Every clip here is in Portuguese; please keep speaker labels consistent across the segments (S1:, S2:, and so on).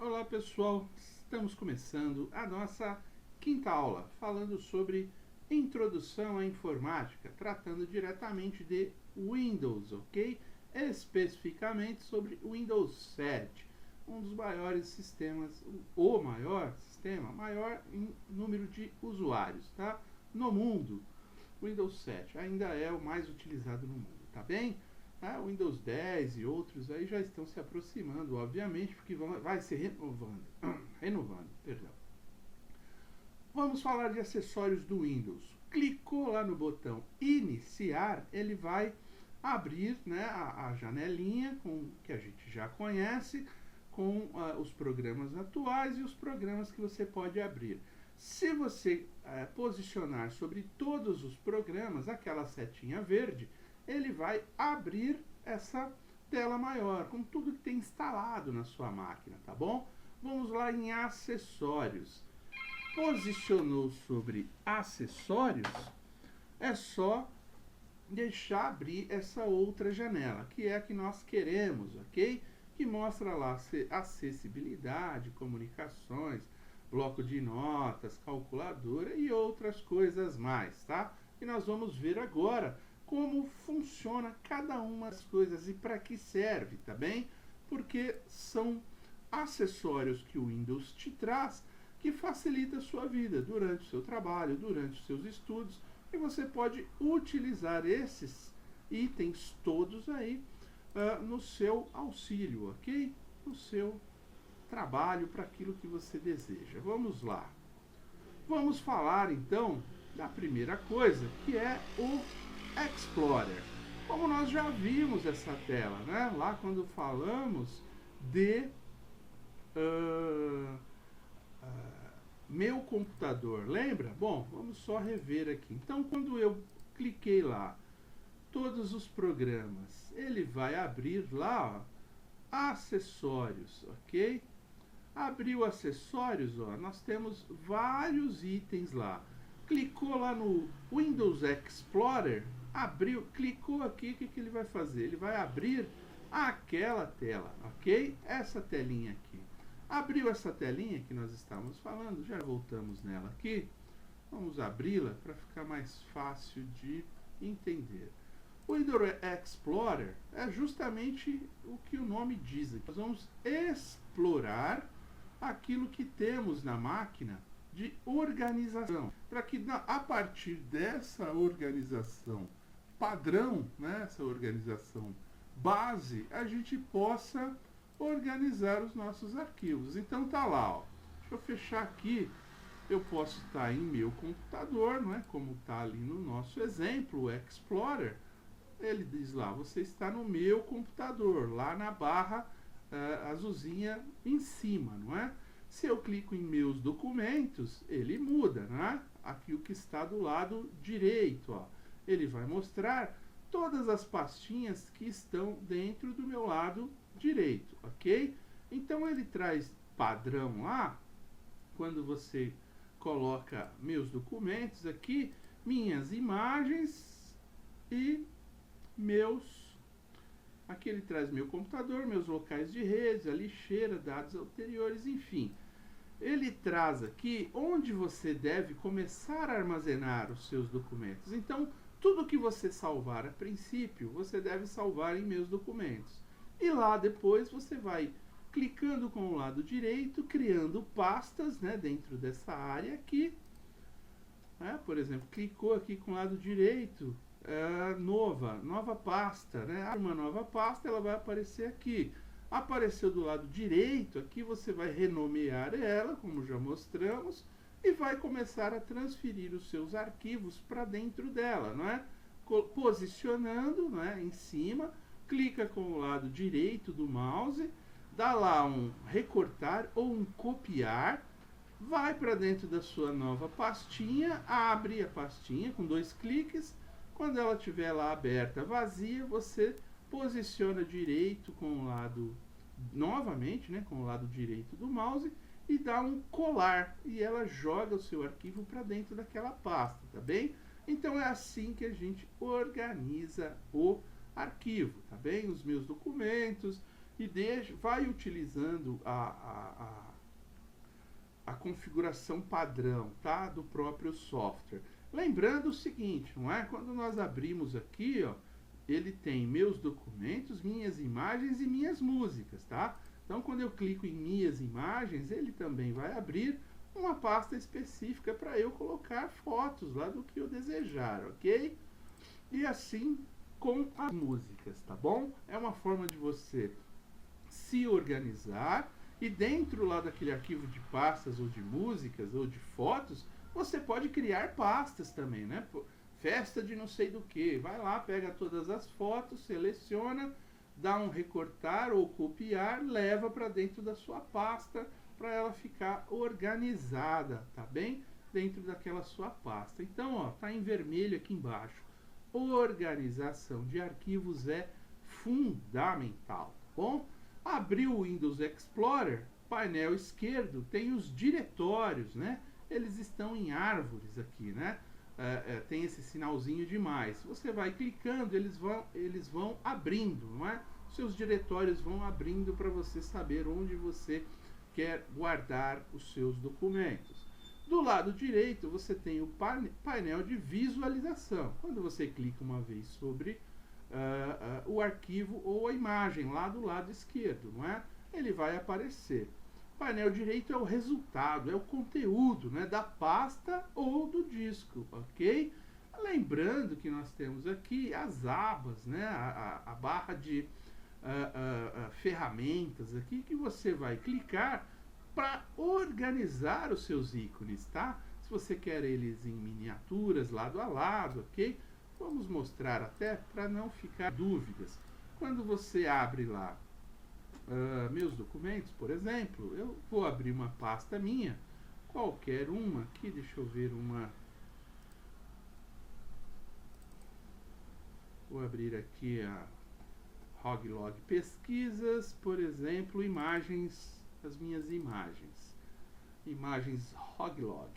S1: Olá pessoal, estamos começando a nossa quinta aula, falando sobre introdução à informática, tratando diretamente de Windows, ok? Especificamente sobre o Windows 7, um dos maiores sistemas, o maior sistema, maior em número de usuários, tá? No mundo, o Windows 7 ainda é o mais utilizado no mundo, tá bem? O Windows 10 e outros aí já estão se aproximando, obviamente, porque vai se renovando, perdão. Vamos falar de acessórios do Windows. Clicou lá no botão iniciar, ele vai abrir, né, a janelinha que a gente já conhece, com os programas atuais e os programas que você pode abrir. Se você posicionar sobre todos os programas aquela setinha verde, ele vai abrir essa tela maior, com tudo que tem instalado na sua máquina, tá bom? Vamos lá em acessórios. Posicionou sobre acessórios, é só deixar abrir essa outra janela, que é a que nós queremos, ok? Que mostra lá acessibilidade, comunicações, bloco de notas, calculadora e outras coisas mais, tá? E nós vamos ver agora como funciona cada uma das coisas e para que serve, tá bem? Porque são acessórios que o Windows te traz que facilita a sua vida durante o seu trabalho, durante os seus estudos, e você pode utilizar esses itens todos aí no seu auxílio, ok? No seu trabalho, para aquilo que você deseja. Vamos lá. Vamos falar então da primeira coisa, que é o Explorer. Como nós já vimos essa tela, né? Lá quando falamos de meu computador, lembra? Bom, vamos só rever aqui. Então, quando eu cliquei lá, todos os programas, ele vai abrir lá, ó, acessórios, ok? Abriu acessórios, ó, nós temos vários itens lá. Clicou lá no Windows Explorer, abriu, clicou aqui, o que ele vai fazer? Ele vai abrir aquela tela, ok? Essa telinha aqui. Abriu essa telinha que nós estávamos falando, já voltamos nela aqui. Vamos abri-la para ficar mais fácil de entender. O Windows Explorer é justamente o que o nome diz aqui. Nós vamos explorar aquilo que temos na máquina de organização, para que a partir dessa organização padrão, né, essa organização base, a gente possa organizar os nossos arquivos. Então tá lá, ó. Deixa eu fechar aqui. Eu posso estar em meu computador, não é? Como está ali no nosso exemplo, o Explorer. Ele diz lá, você está no meu computador, lá na barra azulzinha em cima, não é? Se eu clico em meus documentos, ele muda, né? Aqui o que está do lado direito, ó. Ele vai mostrar todas as pastinhas que estão dentro do meu lado direito, ok? Então ele traz padrão lá, quando você coloca meus documentos aqui, minhas imagens e meus... Aqui ele traz meu computador, meus locais de rede, a lixeira, dados anteriores, enfim. Ele traz aqui onde você deve começar a armazenar os seus documentos. Então, tudo que você salvar a princípio, você deve salvar em meus documentos. E lá depois você vai clicando com o lado direito, criando pastas, né, dentro dessa área aqui. Por exemplo, clicou aqui com o lado direito, nova pasta, né? Uma nova pasta, ela vai aparecer aqui. Apareceu do lado direito, aqui você vai renomear ela, como já mostramos, e vai começar a transferir os seus arquivos para dentro dela, não é? Posicionando, não é, em cima, clica com o lado direito do mouse, dá lá um recortar ou um copiar, vai para dentro da sua nova pastinha, abre a pastinha com 2 cliques. Quando ela estiver lá aberta, vazia, você posiciona direito com o lado, novamente, né, com o lado direito do mouse, e dá um colar, e ela joga o seu arquivo para dentro daquela pasta, tá bem? Então é assim que a gente organiza o arquivo, tá bem? Os meus documentos, e vai utilizando a configuração padrão, tá? Do próprio software. Lembrando o seguinte, não é? Quando nós abrimos aqui, ó, ele tem meus documentos, minhas imagens e minhas músicas, tá? Então, quando eu clico em minhas imagens, ele também vai abrir uma pasta específica para eu colocar fotos lá do que eu desejar, ok? E assim com as músicas, tá bom? É uma forma de você se organizar e dentro lá daquele arquivo de pastas ou de músicas ou de fotos, você pode criar pastas também, né? Festa de não sei do que. Vai lá, pega todas as fotos, seleciona, dá um recortar ou copiar, leva para dentro da sua pasta para ela ficar organizada, tá bem? Dentro daquela sua pasta. Então, ó, tá em vermelho aqui embaixo. Organização de arquivos é fundamental, tá bom? Abriu o Windows Explorer, painel esquerdo, tem os diretórios, né? Eles estão em árvores aqui, né? Tem esse sinalzinho de mais. Você vai clicando, eles vão abrindo, não é? Seus diretórios vão abrindo para você saber onde você quer guardar os seus documentos. Do lado direito, você tem o painel de visualização. Quando você clica uma vez sobre o arquivo ou a imagem lá do lado esquerdo, não é? Ele vai aparecer. O painel direito é o resultado, é o conteúdo, né, da pasta ou do disco, ok? Lembrando que nós temos aqui as abas, né, a barra de ferramentas aqui que você vai clicar para organizar os seus ícones, tá? Se você quer eles em miniaturas, lado a lado, ok? Vamos mostrar até para não ficar dúvidas. Quando você abre lá meus documentos, por exemplo, eu vou abrir uma pasta minha, qualquer uma aqui, deixa eu ver uma. Vou abrir aqui a Hoglog Pesquisas, por exemplo, imagens, as minhas imagens. Imagens Hoglog.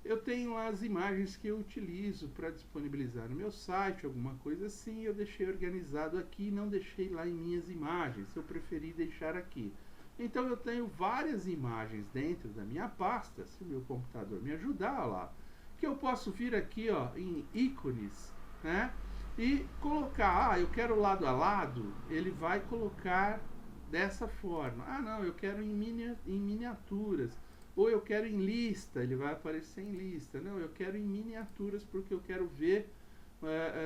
S1: Eu tenho as imagens que eu utilizo para disponibilizar no meu site, alguma coisa assim, eu deixei organizado aqui, não deixei lá em minhas imagens, eu preferi deixar aqui. Então eu tenho várias imagens dentro da minha pasta, se o meu computador me ajudar lá, que eu posso vir aqui, ó, em ícones, né? E colocar, eu quero lado a lado, ele vai colocar dessa forma. Ah, não, eu quero em miniaturas. Ou eu quero em lista, ele vai aparecer em lista. Não, eu quero em miniaturas porque eu quero ver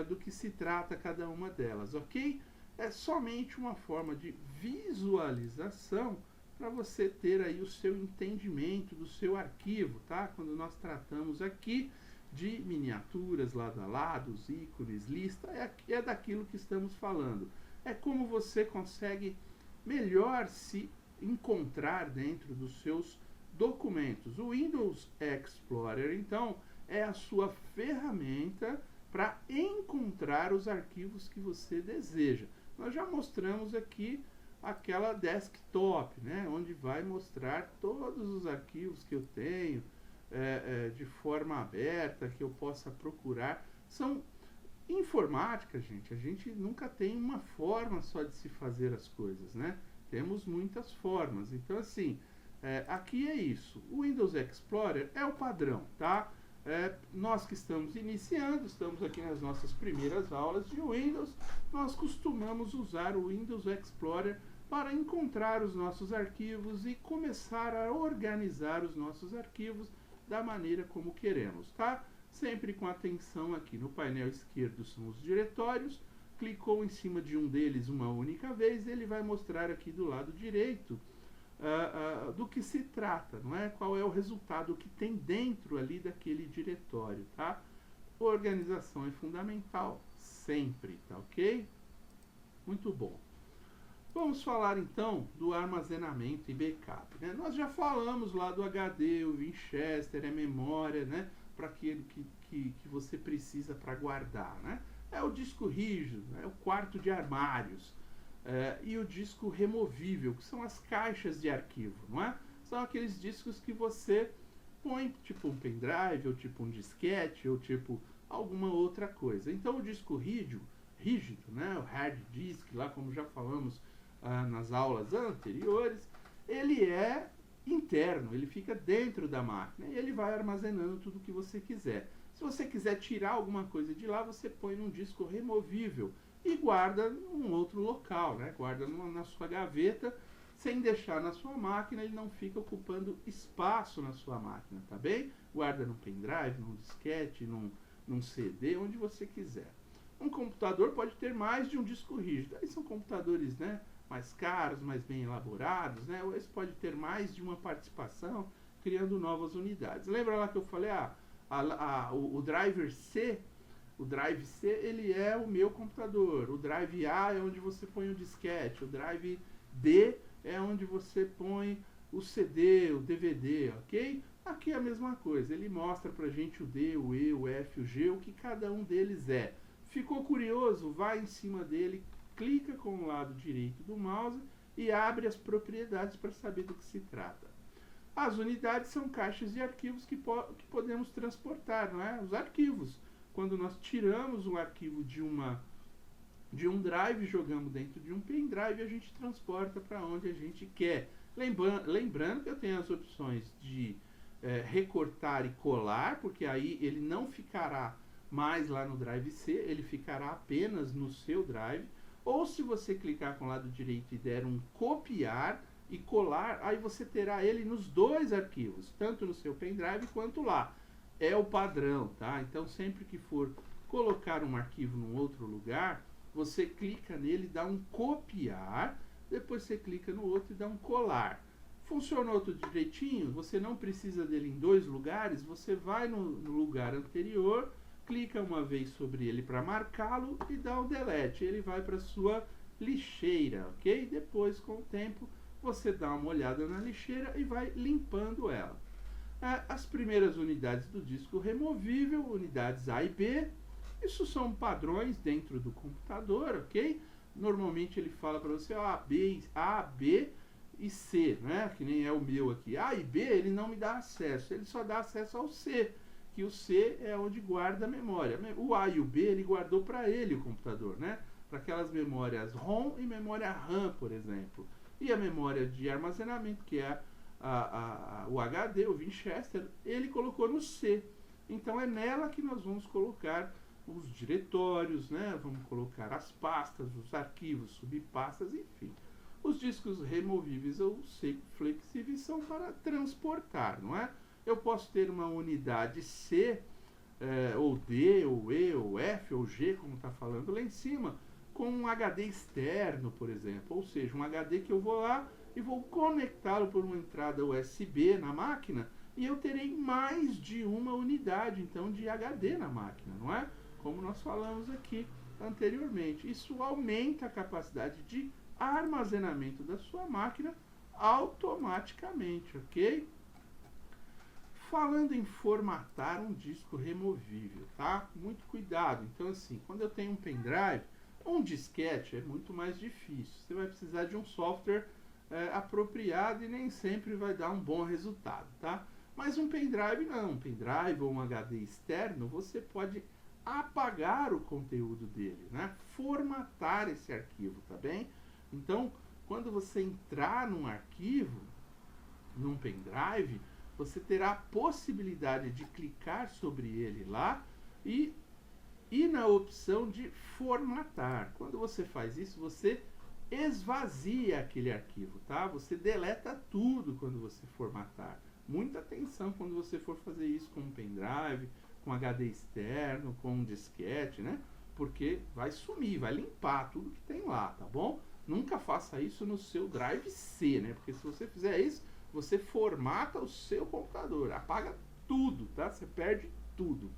S1: do que se trata cada uma delas, ok? É somente uma forma de visualização para você ter aí o seu entendimento do seu arquivo, tá? Quando nós tratamos aqui de miniaturas, lado a lado, os ícones, lista, é daquilo que estamos falando. É como você consegue melhor se encontrar dentro dos seus documentos. O Windows Explorer, então, é a sua ferramenta para encontrar os arquivos que você deseja. Nós já mostramos aqui aquela desktop, né, onde vai mostrar todos os arquivos que eu tenho de forma aberta, que eu possa procurar. São informática, gente. A gente nunca tem uma forma só de se fazer as coisas, né? Temos muitas formas. Então, assim, aqui é isso. O Windows Explorer é o padrão, tá? Nós que estamos iniciando, estamos aqui nas nossas primeiras aulas de Windows, nós costumamos usar o Windows Explorer para encontrar os nossos arquivos e começar a organizar os nossos arquivos da maneira como queremos, tá? Sempre com atenção aqui no painel esquerdo são os diretórios. Clicou em cima de um deles uma única vez, ele vai mostrar aqui do lado direito do que se trata, não é? Qual é o resultado que tem dentro ali daquele diretório, tá? Organização é fundamental, sempre, tá ok? Muito bom. Vamos falar então do armazenamento e backup, né? Nós já falamos lá do HD, o Winchester, a memória, né? Para aquilo que você precisa para guardar, né? É o disco rígido, é o quarto de armários. E o disco removível, que são as caixas de arquivo, não é? São aqueles discos que você põe, tipo um pendrive, ou tipo um disquete, ou tipo alguma outra coisa. Então o disco rígido, né? O hard disk, lá como já falamos nas aulas anteriores, ele é interno, ele fica dentro da máquina e ele vai armazenando tudo que você quiser. Se você quiser tirar alguma coisa de lá, você põe num disco removível e guarda num outro local, né? Guarda na sua gaveta, sem deixar na sua máquina, ele não fica ocupando espaço na sua máquina, tá bem? Guarda num pendrive, num disquete, num CD, onde você quiser. Um computador pode ter mais de um disco rígido. Aí são computadores, né, mais caros, mais bem elaborados, né? Ou esse pode ter mais de uma participação, criando novas unidades. Lembra lá que eu falei, o driver C, o drive C, ele é o meu computador. O drive A é onde você põe o disquete. O drive D é onde você põe o CD, o DVD, ok? Aqui é a mesma coisa. Ele mostra pra gente o D, o E, o F, o G, o que cada um deles é. Ficou curioso? Vai em cima dele, clica com o lado direito do mouse e abre as propriedades para saber do que se trata. As unidades são caixas de arquivos que podemos transportar, não é? Os arquivos. Quando nós tiramos um arquivo de um drive, jogamos dentro de um pendrive, a gente transporta para onde a gente quer. Lembrando que eu tenho as opções de recortar e colar, porque aí ele não ficará mais lá no drive C, ele ficará apenas no seu drive. Ou se você clicar com o lado direito e der um copiar e colar, aí você terá ele nos dois arquivos, tanto no seu pendrive quanto lá. É o padrão, tá? Então sempre que for colocar um arquivo num outro lugar, você clica nele, dá um copiar, depois você clica no outro e dá um colar. Funcionou tudo direitinho, você não precisa dele em dois lugares, você vai no lugar anterior, clica uma vez sobre ele para marcá-lo e dá um delete. Ele vai para sua lixeira, ok? Depois, com o tempo, você dá uma olhada na lixeira e vai limpando ela. As primeiras unidades do disco removível, unidades A e B, isso são padrões dentro do computador, ok? Normalmente ele fala para você A, B e C, né? Que nem é o meu aqui. A e B ele não me dá acesso, ele só dá acesso ao C, que o C é onde guarda a memória. O A e o B ele guardou para ele o computador, né? Para aquelas memórias ROM e memória RAM, por exemplo. E a memória de armazenamento, que é o HD, o Winchester, ele colocou no C. Então é nela que nós vamos colocar os diretórios, né? Vamos colocar as pastas, os arquivos, subpastas, enfim. Os discos removíveis ou flexíveis são para transportar, não é? Eu posso ter uma unidade C, ou D, ou E, ou F, ou G, como está falando lá em cima, com um HD externo, por exemplo. Ou seja, um HD que eu vou lá e vou conectá-lo por uma entrada USB na máquina e eu terei mais de uma unidade, então, de HD na máquina, não é? Como nós falamos aqui anteriormente. Isso aumenta a capacidade de armazenamento da sua máquina automaticamente, ok? Falando em formatar um disco removível, tá? Muito cuidado. Então, assim, quando eu tenho um pendrive, um disquete é muito mais difícil. Você vai precisar de um software apropriado e nem sempre vai dar um bom resultado, tá? Mas um pendrive não. Um pendrive ou um HD externo, você pode apagar o conteúdo dele, né? Formatar esse arquivo, tá bem? Então, quando você entrar num arquivo, num pendrive, você terá a possibilidade de clicar sobre ele lá e na opção de formatar. Quando você faz isso, você esvazia aquele arquivo, tá? Você deleta tudo quando você formatar. Muita atenção quando você for fazer isso com um pendrive, com HD externo, com um disquete, né? Porque vai sumir, vai limpar tudo que tem lá, tá bom? Nunca faça isso no seu drive C, né? Porque se você fizer isso, você formata o seu computador, apaga tudo, tá? Você perde tudo.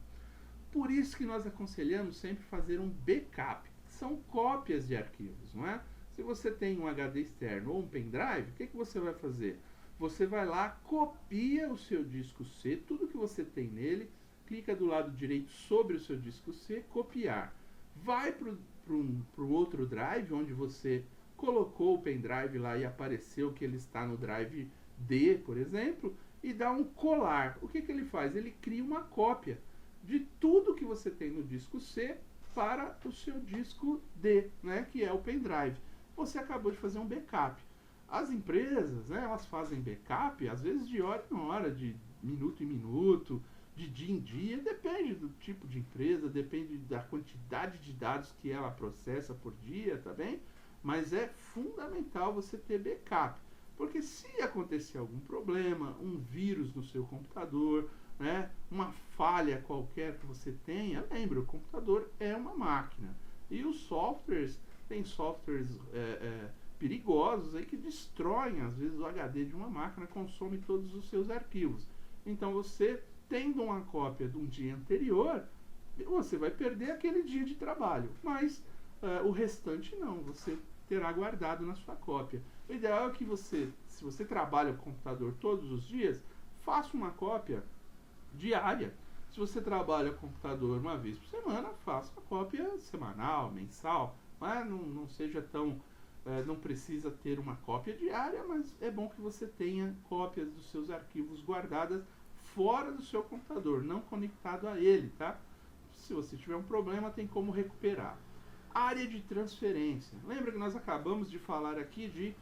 S1: Por isso que nós aconselhamos sempre fazer um backup. São cópias de arquivos, não é? Se você tem um HD externo ou um pendrive, o que você vai fazer? Você vai lá, copia o seu disco C, tudo que você tem nele, clica do lado direito sobre o seu disco C, copiar. Vai para o outro drive, onde você colocou o pendrive lá e apareceu que ele está no drive D, por exemplo, e dá um colar. O que ele faz? Ele cria uma cópia de tudo que você tem no disco C para o seu disco D, né, que é o pendrive. você acabou de fazer um backup. As empresas, né, elas fazem backup, às vezes de hora em hora, de minuto em minuto, de dia em dia, depende do tipo de empresa, depende da quantidade de dados que ela processa por dia, tá bem? Mas é fundamental você ter backup, porque se acontecer algum problema, um vírus no seu computador, né, uma falha qualquer que você tenha, lembra, o computador é uma máquina. E os softwares, tem softwares perigosos aí que destroem, às vezes, o HD de uma máquina, consome todos os seus arquivos. Então você, tendo uma cópia de um dia anterior, você vai perder aquele dia de trabalho, mas o restante não, você terá guardado na sua cópia. O ideal é que você, se você trabalha com o computador todos os dias, faça uma cópia diária. Se você trabalha com o computador uma vez por semana, faça uma cópia semanal, mensal, mas não seja tão... não precisa ter uma cópia diária, mas é bom que você tenha cópias dos seus arquivos guardadas fora do seu computador, não conectado a ele, tá? Se você tiver um problema, tem como recuperar. Área de transferência. Lembra que nós acabamos de falar aqui de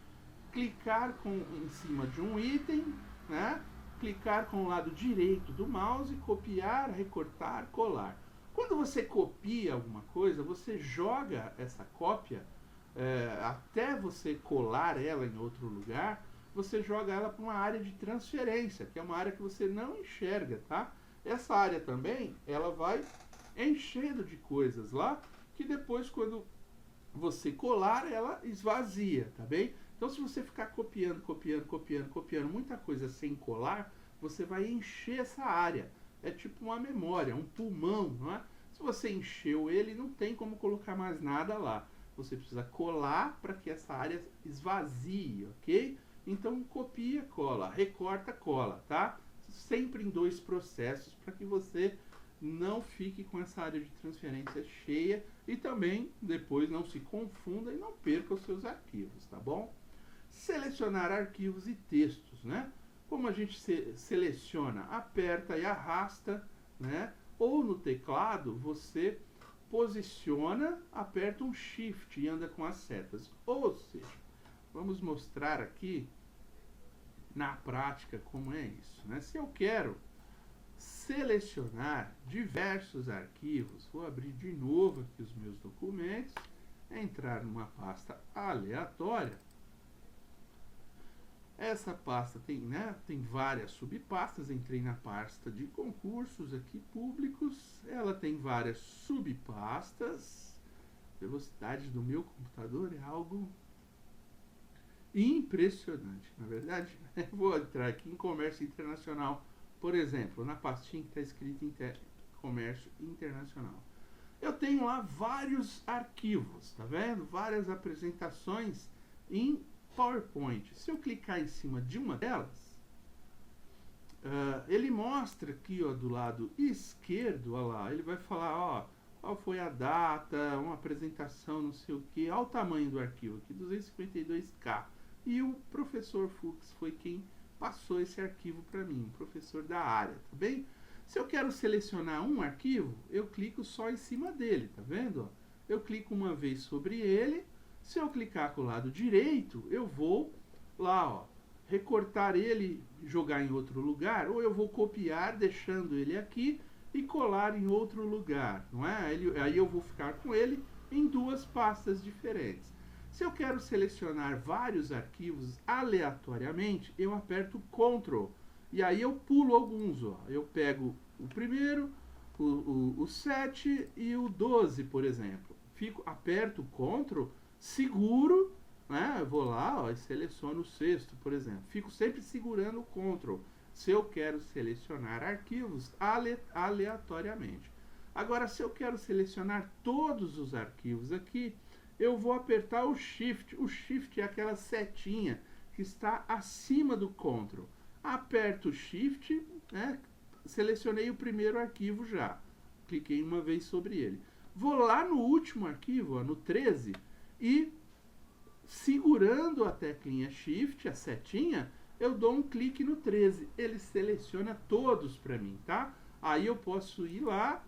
S1: clicar em cima de um item, né? Clicar com o lado direito do mouse, copiar, recortar, colar. Quando você copia alguma coisa, você joga essa cópia, até você colar ela em outro lugar, você joga ela para uma área de transferência, que é uma área que você não enxerga, tá? Essa área também, ela vai enchendo de coisas lá, que depois, quando você colar, ela esvazia, tá bem? Então, se você ficar copiando muita coisa sem colar, você vai encher essa área. É tipo uma memória, um pulmão, não é? Se você encheu ele, não tem como colocar mais nada lá. Você precisa colar para que essa área esvazie, ok? Então, copia, cola, recorta, cola, tá? Sempre em 2 processos, para que você não fique com essa área de transferência cheia e também depois não se confunda e não perca os seus arquivos, tá bom? Selecionar arquivos e textos, né? Como a gente seleciona? Aperta e arrasta, né? Ou no teclado você posiciona, aperta um Shift e anda com as setas. Ou seja, vamos mostrar aqui na prática como é isso, né? Se eu quero selecionar diversos arquivos, vou abrir de novo aqui os meus documentos, entrar numa pasta aleatória. Essa pasta tem, né, tem várias subpastas. Entrei na pasta de concursos aqui públicos, ela tem várias subpastas. A velocidade do meu computador é algo impressionante, na verdade. Vou entrar aqui em comércio internacional, por exemplo, na pastinha que está escrito comércio internacional. Eu tenho lá vários arquivos, tá vendo? Várias apresentações em PowerPoint. Se eu clicar em cima de uma delas, ele mostra aqui, ó, do lado esquerdo, ó lá, ele vai falar, ó, qual foi a data, uma apresentação, não sei o que, olha o tamanho do arquivo aqui, 252K. E o professor Fux foi quem passou esse arquivo para mim, um professor da área, tá bem? Se eu quero selecionar um arquivo, eu clico só em cima dele, tá vendo? Ó? Eu clico uma vez sobre ele. Se eu clicar com o lado direito, eu vou lá, ó, recortar ele, jogar em outro lugar, ou eu vou copiar, deixando ele aqui, e colar em outro lugar, não é? Aí eu vou ficar com ele em 2 pastas diferentes. Se eu quero selecionar vários arquivos aleatoriamente, eu aperto Ctrl, e aí eu pulo alguns, ó. Eu pego o primeiro, o 7 e o 12, por exemplo. Aperto Ctrl, seguro, né? Eu vou lá, ó, e seleciono o 6º, por exemplo. Fico sempre segurando o Ctrl se eu quero selecionar arquivos aleatoriamente. Agora, se eu quero selecionar todos os arquivos aqui, eu vou apertar o Shift. O Shift é aquela setinha que está acima do Ctrl. Aperto o Shift, né? Selecionei o primeiro arquivo já. Cliquei uma vez sobre ele. Vou lá no último arquivo, ó, no 13, e segurando a teclinha Shift, a setinha, eu dou um clique no 13. Ele seleciona todos para mim, tá? Aí eu posso ir lá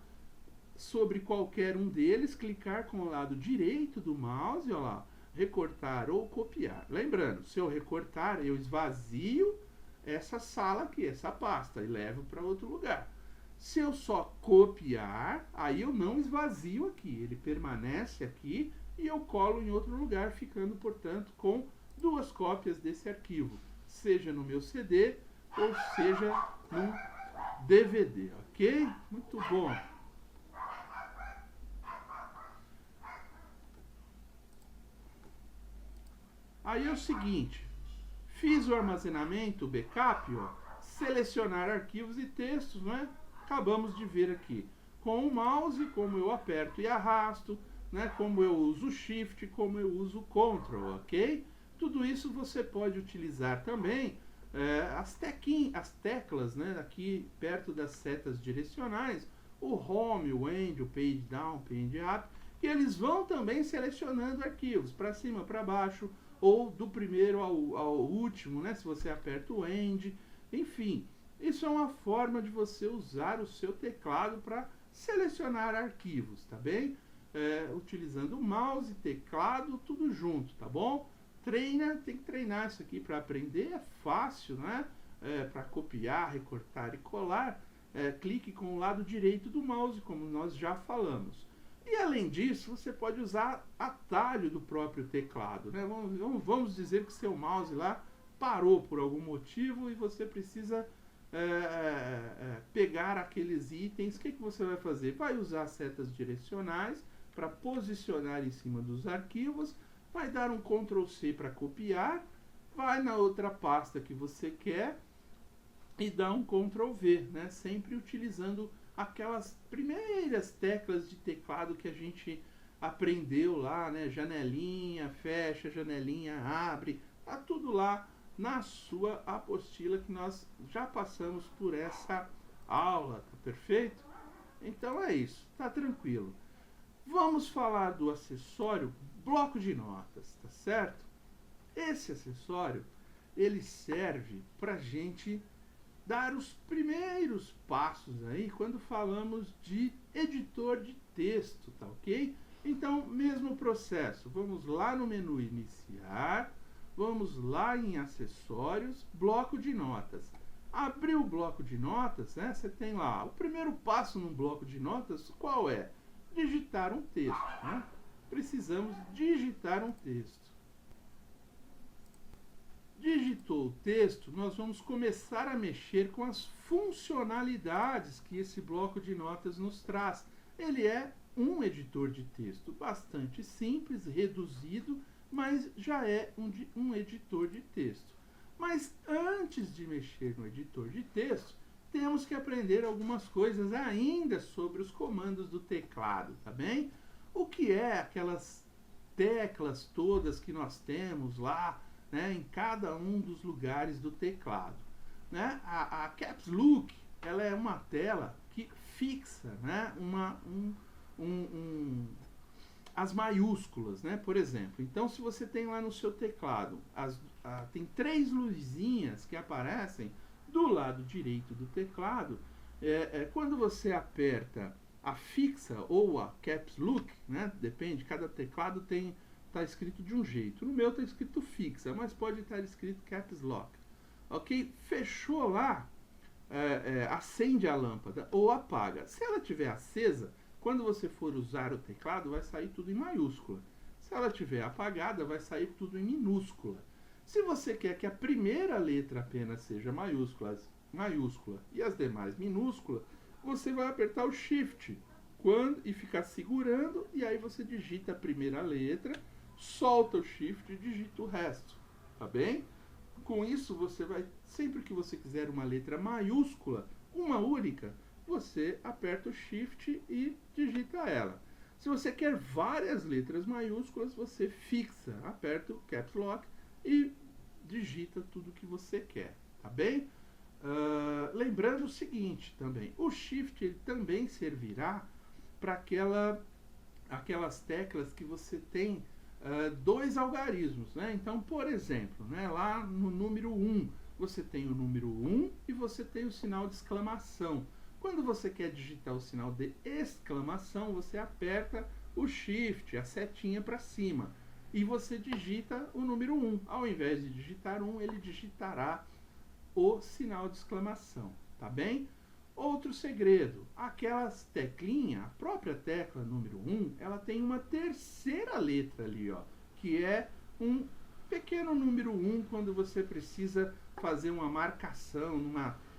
S1: sobre qualquer um deles, clicar com o lado direito do mouse, ó lá, recortar ou copiar. Lembrando, se eu recortar, eu esvazio essa sala aqui, essa pasta, e levo para outro lugar. Se eu só copiar, aí eu não esvazio aqui, ele permanece aqui e eu colo em outro lugar, ficando, portanto, com 2 cópias desse arquivo, seja no meu CD ou seja no DVD, ok? Muito bom. Aí é o seguinte, fiz o armazenamento, o backup, ó, selecionar arquivos e textos, né? Acabamos de ver aqui. Com o mouse, como eu aperto e arrasto, né? Como eu uso o Shift, como eu uso o Ctrl, ok? Tudo isso você pode utilizar também as teclas, né? Aqui perto das setas direcionais, o Home, o End, o Page Down, Page Up, e eles vão também selecionando arquivos para cima, para baixo, ou do primeiro ao último, né? Se você aperta o End, enfim. Isso é uma forma de você usar o seu teclado para selecionar arquivos, tá bem? Utilizando o mouse, teclado, tudo junto, tá bom? Tem que treinar isso aqui para aprender, é fácil, né? Para copiar, recortar e colar, clique com o lado direito do mouse, como nós já falamos. E além disso, você pode usar atalho do próprio teclado, né? Vamos dizer que seu mouse lá parou por algum motivo e você precisa pegar aqueles itens. O que você vai fazer? Vai usar setas direcionais para posicionar em cima dos arquivos, vai dar um Ctrl+C para copiar, vai na outra pasta que você quer e dá um Ctrl+V, né? Sempre utilizando aquelas primeiras teclas de teclado que a gente aprendeu lá, né? Janelinha, fecha, janelinha, abre, tá tudo lá na sua apostila que nós já passamos por essa aula, tá perfeito? Então é isso, tá tranquilo. Vamos falar do acessório bloco de notas, tá certo? Esse acessório, ele serve pra gente dar os primeiros passos aí quando falamos de editor de texto, tá ok? Então, mesmo processo, vamos lá no menu iniciar, vamos lá em acessórios, bloco de notas. Abriu o bloco de notas, né? Você tem lá, o primeiro passo num bloco de notas, qual é? Digitar um texto, né? Precisamos digitar um texto. Digitou o texto, nós vamos começar a mexer com as funcionalidades que esse bloco de notas nos traz. Ele é um editor de texto bastante simples, reduzido, mas já é um editor de texto. Mas antes de mexer no editor de texto, temos que aprender algumas coisas ainda sobre os comandos do teclado, tá bem? O que é aquelas teclas todas que nós temos lá, né, em cada um dos lugares do teclado, né? A Caps Lock, ela é uma tela que fixa, né, as maiúsculas, né, por exemplo. Então, se você tem lá no seu teclado, tem 3 luzinhas que aparecem do lado direito do teclado, quando você aperta a fixa ou a Caps Lock, né, depende, cada teclado está escrito de um jeito. No meu está escrito fixa, mas pode estar escrito Caps Lock. Ok? Fechou lá, acende a lâmpada ou apaga. Se ela estiver acesa, quando você for usar o teclado, vai sair tudo em maiúscula. Se ela estiver apagada, vai sair tudo em minúscula. Se você quer que a primeira letra apenas seja maiúscula e as demais minúsculas, você vai apertar o Shift e ficar segurando, e aí você digita a primeira letra, solta o Shift e digita o resto, tá bem? Com isso, você vai, sempre que você quiser uma letra maiúscula, uma única, você aperta o Shift e digita ela. Se você quer várias letras maiúsculas, você fixa, aperta o Caps Lock e digita tudo que você quer, tá bem? Lembrando o seguinte também, o Shift ele também servirá para aquelas teclas que você tem 2 algarismos, né? Então, por exemplo, né, lá no número 1, você tem o número 1 e você tem o sinal de exclamação. Quando você quer digitar o sinal de exclamação, você aperta o Shift, a setinha para cima. e você digita o número 1. Ao invés de digitar 1, ele digitará o sinal de exclamação, tá bem? Outro segredo, aquelas teclinhas, a própria tecla número 1, ela tem uma terceira letra ali, ó, que é um pequeno número 1 quando você precisa fazer uma marcação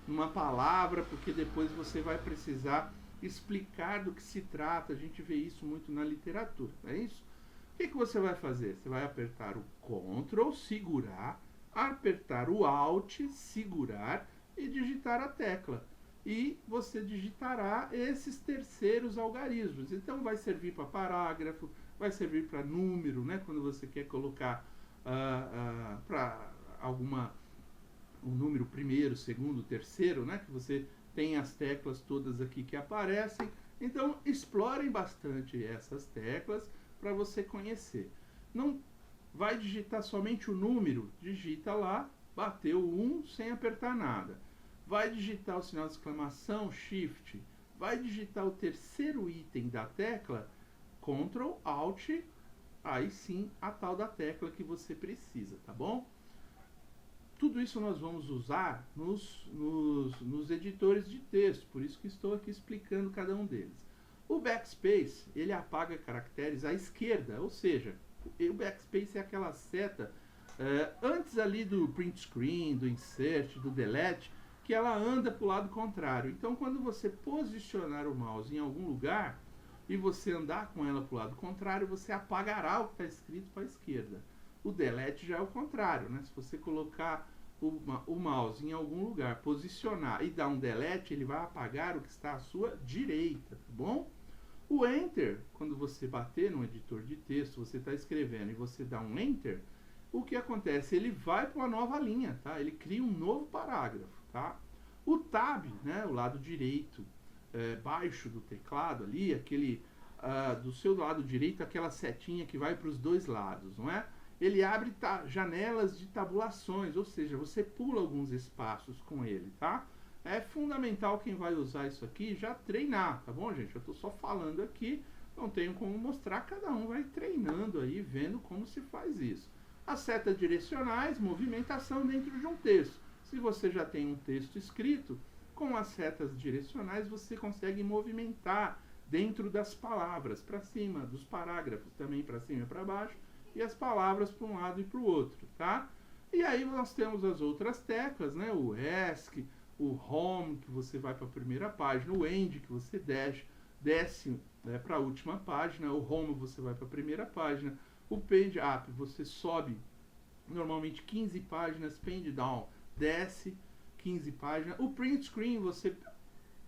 S1: numa palavra, porque depois você vai precisar explicar do que se trata. A gente vê isso muito na literatura, não é isso? O que você vai fazer? Você vai apertar o Ctrl, segurar, apertar o Alt, segurar e digitar a tecla. E você digitará esses terceiros algarismos. Então vai servir para parágrafo, vai servir para número, né? Quando você quer colocar para um número primeiro, segundo, terceiro, né? Que você tem as teclas todas aqui que aparecem. Então explorem bastante essas teclas para você conhecer. Não vai digitar somente o número, digita lá, bateu o 1 sem apertar nada. Vai digitar o sinal de exclamação, Shift, vai digitar o terceiro item da tecla, Ctrl, Alt, aí sim a tal da tecla que você precisa, tá bom? Tudo isso nós vamos usar nos editores de texto, por isso que estou aqui explicando cada um deles. O backspace, ele apaga caracteres à esquerda, ou seja, o backspace é aquela seta antes ali do print screen, do insert, do delete, que ela anda para o lado contrário. Então, quando você posicionar o mouse em algum lugar e você andar com ela para o lado contrário, você apagará o que está escrito para a esquerda. O delete já é o contrário, né? Se você colocar o mouse em algum lugar, posicionar e dar um delete, ele vai apagar o que está à sua direita, tá bom? O Enter, quando você bater no editor de texto, você está escrevendo e você dá um Enter, o que acontece? Ele vai para uma nova linha, tá? Ele cria um novo parágrafo, tá? O Tab, né, o lado direito, baixo do teclado ali, aquele do seu lado direito, aquela setinha que vai para os dois lados, não é? Ele abre janelas de tabulações, ou seja, você pula alguns espaços com ele, tá? É fundamental quem vai usar isso aqui já treinar, tá bom, gente? Eu estou só falando aqui, não tenho como mostrar, cada um vai treinando aí, vendo como se faz isso. As setas direcionais, movimentação dentro de um texto. Se você já tem um texto escrito, com as setas direcionais você consegue movimentar dentro das palavras, para cima, dos parágrafos também para cima e para baixo, e as palavras para um lado e para o outro, tá? E aí nós temos as outras teclas, né? O ESC, o Home, que você vai para a primeira página, o End, que você desce para a última página, o Home você vai para a primeira página, o Page Up você sobe normalmente 15 páginas, Page Down desce 15 páginas, o Print Screen você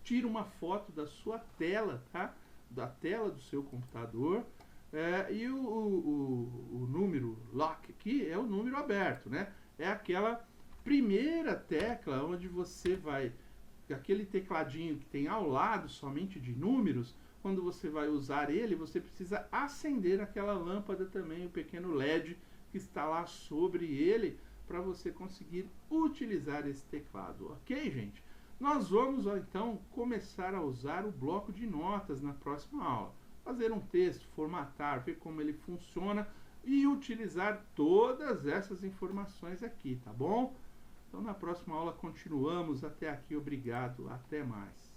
S1: tira uma foto da sua tela, tá? Da tela do seu computador, e o número Lock aqui é o número aberto, né? É aquela primeira tecla onde você vai, aquele tecladinho que tem ao lado somente de números, quando você vai usar ele, você precisa acender aquela lâmpada também, o pequeno LED que está lá sobre ele, para você conseguir utilizar esse teclado, ok, gente? Nós vamos então começar a usar o bloco de notas na próxima aula. Fazer um texto, formatar, ver como ele funciona e utilizar todas essas informações aqui, tá bom? Então na próxima aula continuamos. Até aqui, obrigado, até mais.